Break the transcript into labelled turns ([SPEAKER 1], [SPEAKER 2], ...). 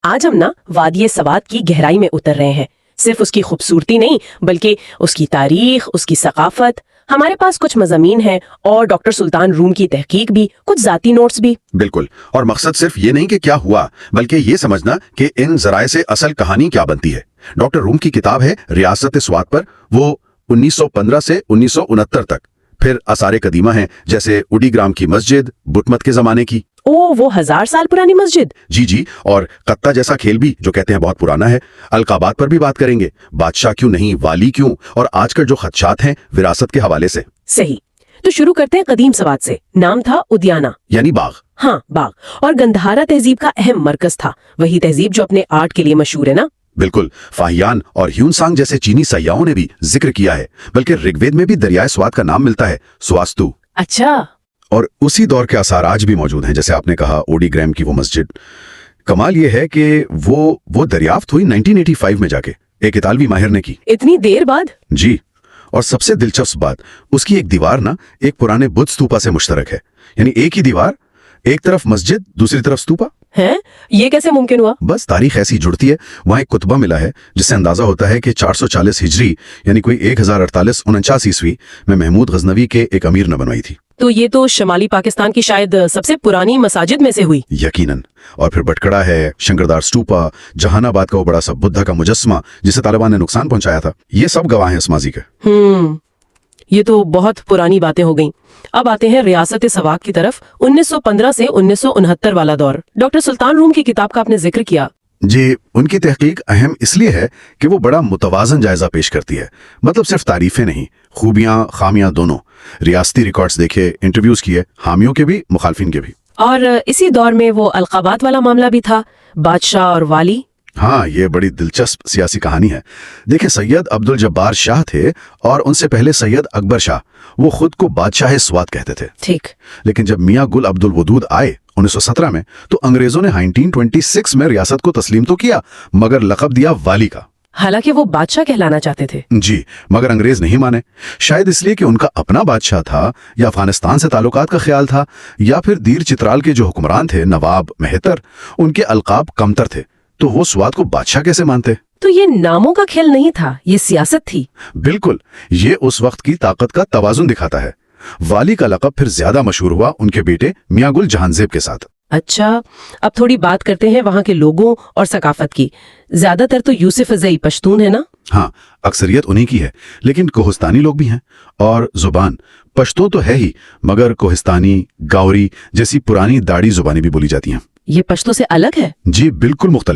[SPEAKER 1] آج ہم وادی سوات کی گہرائی میں اتر رہے ہیں، صرف اس کی خوبصورتی نہیں بلکہ اس کی تاریخ، اس کی ثقافت۔ ہمارے پاس کچھ مضامین ہیں اور ڈاکٹر سلطان روم کی تحقیق بھی، کچھ ذاتی نوٹس بھی۔
[SPEAKER 2] بالکل، اور مقصد صرف یہ نہیں کہ کیا ہوا، بلکہ یہ سمجھنا کہ ان ذرائع سے اصل کہانی کیا بنتی ہے۔ ڈاکٹر روم کی کتاب ہے ریاست سوات پر، وہ 1915 سے 1969 تک۔ پھر آثار قدیمہ ہیں جیسے اڈی گرام کی مسجد، بتمت کے زمانے کی۔
[SPEAKER 1] وہ 1000 سال پرانی مسجد؟
[SPEAKER 2] جی، اور قطہ جیسا کھیل بھی جو کہتے ہیں بہت پرانا ہے۔ القابات پر بھی بات کریں گے، بادشاہ کیوں نہیں، والی کیوں، اور آج کل جو خدشات ہیں وراثت کے حوالے سے۔
[SPEAKER 1] صحیح، تو شروع کرتے ہیں قدیم سوات سے۔ نام تھا ادیانہ،
[SPEAKER 2] یعنی باغ۔
[SPEAKER 1] ہاں باغ، اور گندھارا تہذیب کا اہم مرکز تھا، وہی تہذیب جو اپنے آرٹ کے لیے مشہور ہے نا؟
[SPEAKER 2] بالکل، فاہیان اور ہیون سانگ جیسے چینی سیاحوں نے بھی ذکر کیا ہے، بلکہ رگ وید میں بھی دریائے سوات کا نام ملتا ہے، سواستو۔
[SPEAKER 1] اچھا،
[SPEAKER 2] اور اسی دور کے آثار آج بھی موجود ہیں، جیسے آپ نے کہا اوڈی گرام کی وہ مسجد۔ کمال یہ ہے کہ وہ دریافت ہوئی 1985 میں جا کے ایک اطالوی ماہر نے کی۔
[SPEAKER 1] اتنی دیر بعد؟
[SPEAKER 2] جی، اور سب سے دلچسپ بات، اس کی ایک دیوار ایک پرانے بدھ ستوپا سے مشترک ہے، یعنی ایک ہی دیوار، ایک طرف مسجد دوسری طرف ستوپا۔
[SPEAKER 1] ہیں؟ یہ کیسے ممکن ہوا؟
[SPEAKER 2] بس تاریخ ایسی جڑتی ہے۔ وہاں ایک کتبہ ملا ہے جس سے اندازہ ہوتا ہے کہ 440 ہجری یعنی کوئی 1048-49 عیسوی میں محمود غزنوی کے ایک امیر نے بنوائی تھی۔
[SPEAKER 1] تو یہ تو شمالی پاکستان کی شاید سب سے پرانی مساجد میں سے ہوئی۔
[SPEAKER 2] یقیناً۔ اور پھر بٹکڑا ہے، شنکردار سٹوپا، جہان آباد کا وہ بڑا سا بدھا کا مجسمہ جسے طالبان نے نقصان پہنچایا تھا، یہ سب گواہ ہیں اس ماضی کے۔
[SPEAKER 1] یہ تو بہت پرانی باتیں ہو گئیں۔ اب آتے ہیں ریاست سوات کی طرف، 1915 سے 1969 والا دور۔ ڈاکٹر سلطان روم کی کتاب کا آپ نے ذکر کیا۔
[SPEAKER 2] جی، ان کی تحقیق اہم اس لیے ہے کہ وہ بڑا متوازن جائزہ پیش کرتی ہے، مطلب صرف تعریفیں نہیں، خوبیاں خامیاں دونوں۔ ریاستی ریکارڈز دیکھے، انٹرویوز کیے، حامیوں کے بھی مخالفین کے بھی۔ اور
[SPEAKER 1] اسی دور میں وہ القابات والا معاملہ بھی تھا، بادشاہ اور والی۔
[SPEAKER 2] ہاں، یہ بڑی دلچسپ سیاسی کہانی ہے۔ دیکھیں، سید عبد الجبار شاہ تھے اور ان سے پہلے سید اکبر شاہ، وہ خود کو بادشاہ سوات کہتے تھے۔
[SPEAKER 1] ٹھیک۔
[SPEAKER 2] لیکن جب میاں گل عبد الودود آئے 1917 میں، تو انگریزوں نے 1926 میں ریاست کو تسلیم تو کیا، مگر لقب دیا والی کا۔
[SPEAKER 1] حالانکہ وہ بادشاہ کہلانا چاہتے تھے۔
[SPEAKER 2] جی، مگر انگریز نہیں مانے، شاید اس لیے کہ ان کا اپنا بادشاہ تھا، یا افغانستان سے تعلقات کا خیال تھا، یا پھر دیر چترال کے جو حکمران تھے نواب مہتر، ان کے القاب کمتر تھے، تو وہ سوات کو بادشاہ کیسے مانتے؟
[SPEAKER 1] تو یہ ناموں کا کھیل نہیں تھا، یہ سیاست تھی۔
[SPEAKER 2] بالکل، یہ اس وقت کی طاقت کا توازن دکھاتا ہے۔ والی کا لقب پھر زیادہ مشہور ہوا ان کے بیٹے میاں گل جہان زیب کے ساتھ۔
[SPEAKER 1] اچھا، اب تھوڑی بات کرتے ہیں وہاں کے لوگوں اور ثقافت کی۔ زیادہ تر تو یوسف زئی پشتون ہے نا؟
[SPEAKER 2] ہاں، اکثریت انہی کی ہے، لیکن کوہستانی لوگ بھی ہیں، اور زبان پشتو تو ہے ہی، مگر کوہستانی، گاوری جیسی پرانی داڑھی زبانیں بھی بولی جاتی ہیں۔
[SPEAKER 1] یہ پشتو سے الگ ہے؟
[SPEAKER 2] جی، بالکل مختلف۔